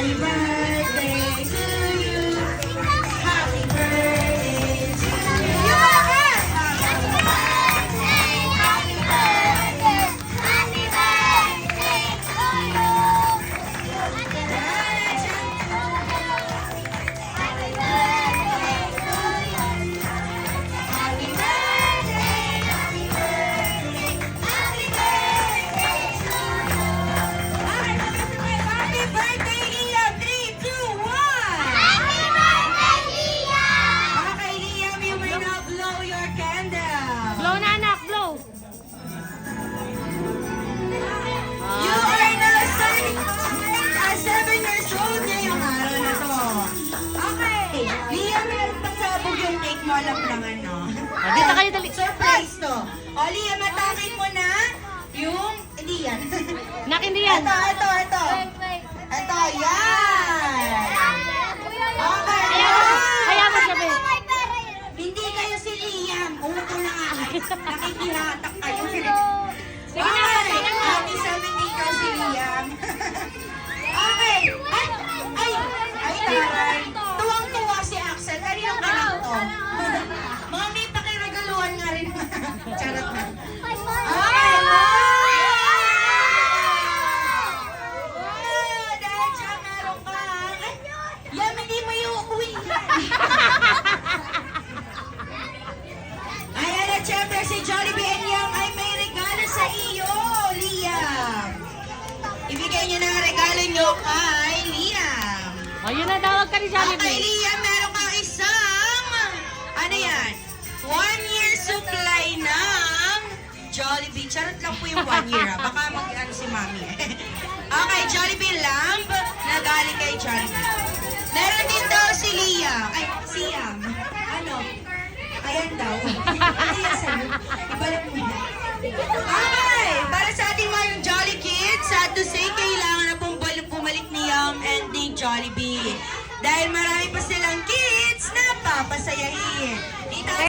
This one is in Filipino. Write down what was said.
Happy birthday to you. Happy birthday to you. Blow na anak, blow. You are now 7 years old ngayong araw na to. Okay. Liam, meron pa sabog yung cake mo. Alam lang ano. Dito kayo dali. Surprise to. O, Liam, matakin mo na yung... Hindi yan. Nak, hindi yan. Ito. Ito, yan. Okay. Kaya mo siya, be. Hindi kayo si Liam. Uto na nga. Nakikihatak kayo. Sige na, Okay. sige na. Happy 70 ka si Liam. Okay. Ay, taray. Tuwang-tuwa si Axel. Kaninong anak to? Mami, pakiregaluhan nga rin. Charot na. Okay. Dahil siya meron ka. Ay, Liam, hindi mo iuwi yan. Ayan at syempre si Jollibee and Yam ay may regalo sa iyo, Liam. Ibigay niyo na ang regalo niyo kay Liam. O, yun na, tawag ka ni Kay Jollibee. Liam, meron kang isang, ano yan, 1-year supply ng Jollibee. Charot lang po yung 1 year, baka mag-ano si Mami. Okay, Jollibee lamp na galing kay Jollibee. Meron din daw si Liam, ay, si Yam. Ano? Ayan daw. Ayan sa'yo. Ibalik mo yan. Okay! Para sa ating mga Jolly Kids, sad to say, kailangan na pong bumalik ni Yam and ni Jollibee. Dahil marami pa silang kids na papasayahin.